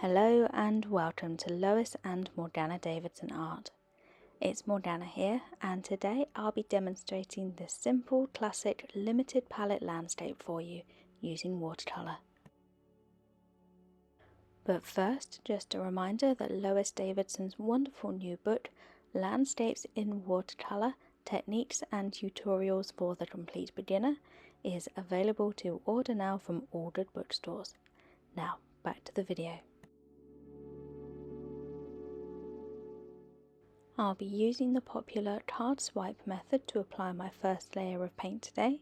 Hello and welcome to Lois and Morgana Davidson Art. It's Morgana here, and today I'll be demonstrating this simple, classic, limited palette landscape for you using watercolour. But first, just a reminder that Lois Davidson's wonderful new book, Landscapes in Watercolour, Techniques and Tutorials for the Complete Beginner, is available to order now from all good bookstores. Now, back to the video. I'll be using the popular card swipe method to apply my first layer of paint today.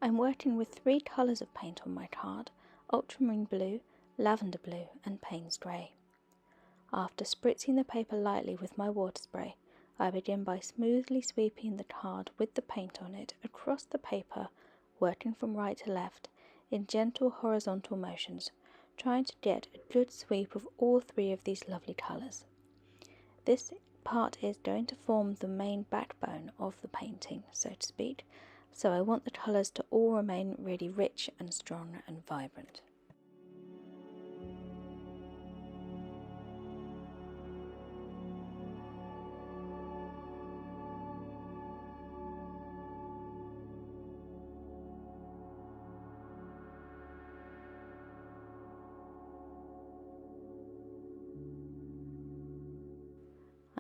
I'm working with three colours of paint on my card: ultramarine blue, lavender blue and Payne's grey. After spritzing the paper lightly with my water spray, I begin by smoothly sweeping the card with the paint on it across the paper, working from right to left in gentle horizontal motions, trying to get a good sweep of all three of these lovely colours. This part is going to form the main backbone of the painting, so to speak, so I want the colours to all remain really rich and strong and vibrant.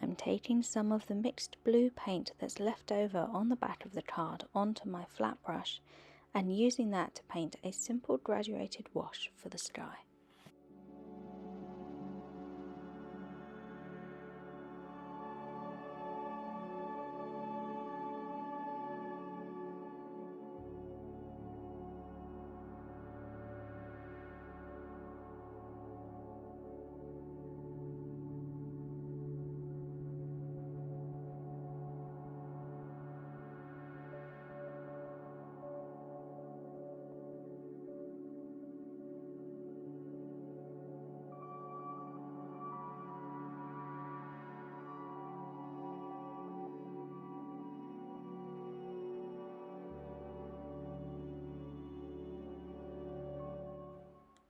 I'm taking some of the mixed blue paint that's left over on the back of the card onto my flat brush and using that to paint a simple graduated wash for the sky.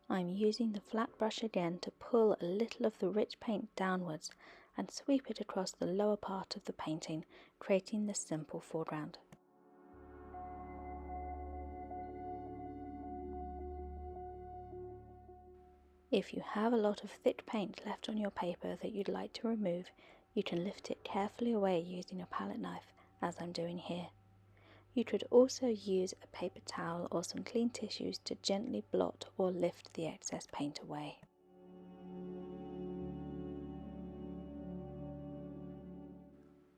I'm using the flat brush again to pull a little of the rich paint downwards and sweep it across the lower part of the painting, creating this simple foreground. If you have a lot of thick paint left on your paper that you'd like to remove, you can lift it carefully away using a palette knife, as I'm doing here. You could also use a paper towel or some clean tissues to gently blot or lift the excess paint away.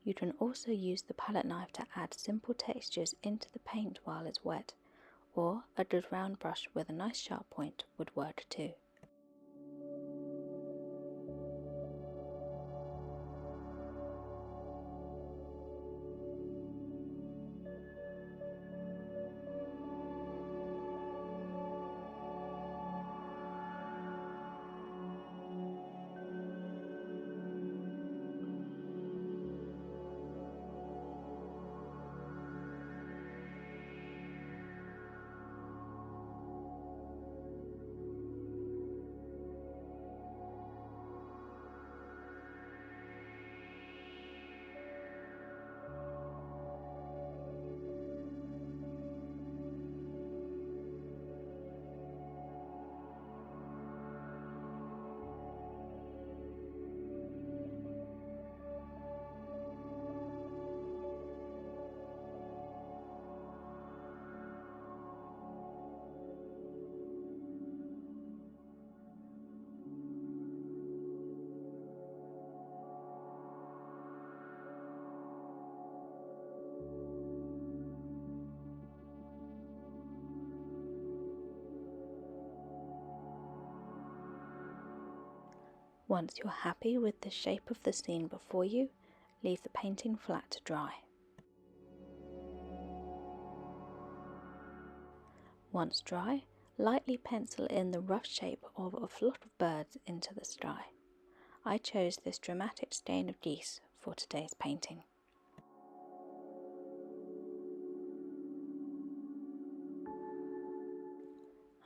You can also use the palette knife to add simple textures into the paint while it's wet, or a good round brush with a nice sharp point would work too. Once you're happy with the shape of the scene before you, leave the painting flat to dry. Once dry, lightly pencil in the rough shape of a flock of birds into the sky. I chose this dramatic skein of geese for today's painting.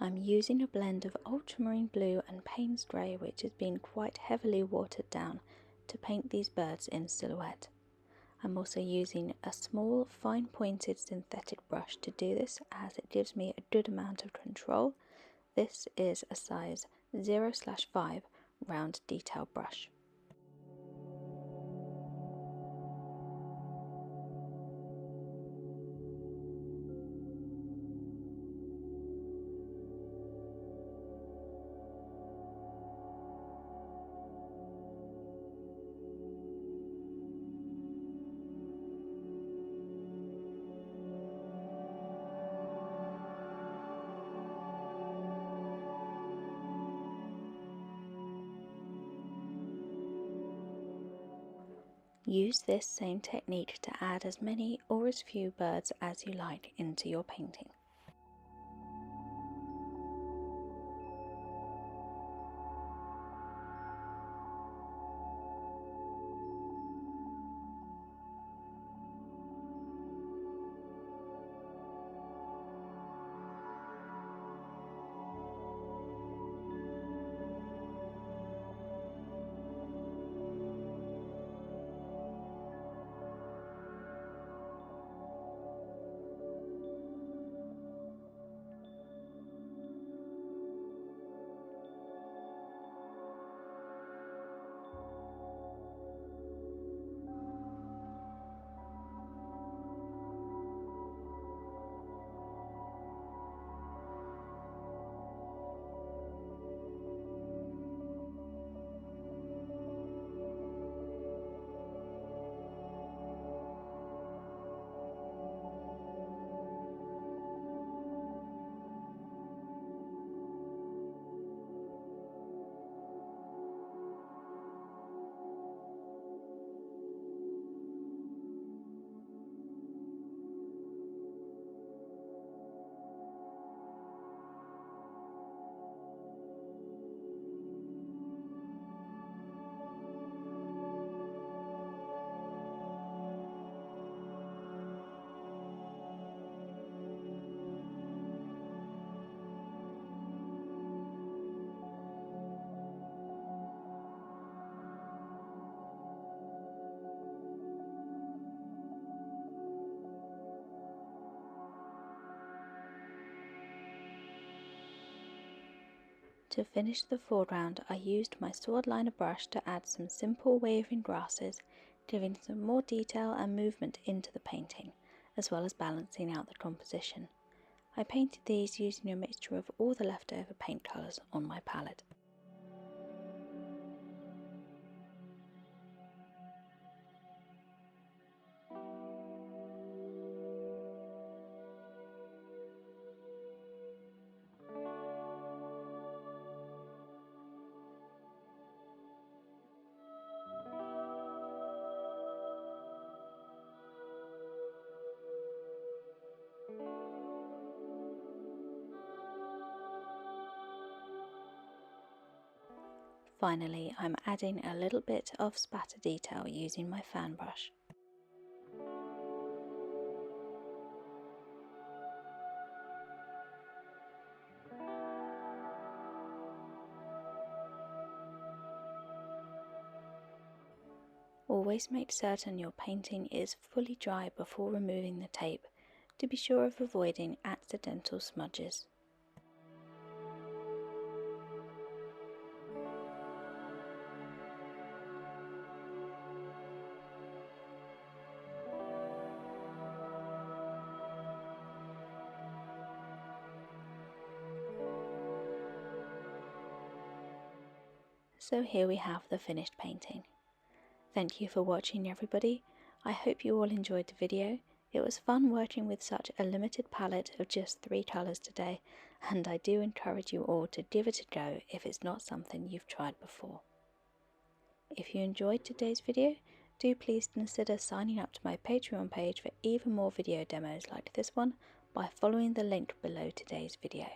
I'm using a blend of ultramarine blue and Payne's grey, which has been quite heavily watered down, to paint these birds in silhouette. I'm also using a small fine pointed synthetic brush to do this, as it gives me a good amount of control. This is a size 0/5 round detail brush. Use this same technique to add as many or as few birds as you like into your painting. To finish the foreground, I used my sword liner brush to add some simple waving grasses, giving some more detail and movement into the painting, as well as balancing out the composition. I painted these using a mixture of all the leftover paint colours on my palette. Finally, I'm adding a little bit of spatter detail using my fan brush. Always make certain your painting is fully dry before removing the tape, to be sure of avoiding accidental smudges. So here we have the finished painting. Thank you for watching, everybody. I hope you all enjoyed the video. It was fun working with such a limited palette of just 3 colours today, and I do encourage you all to give it a go if it's not something you've tried before. If you enjoyed today's video, do please consider signing up to my Patreon page for even more video demos like this one by following the link below today's video.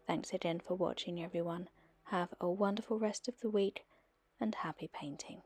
Thanks again for watching, everyone. Have a wonderful rest of the week and happy painting.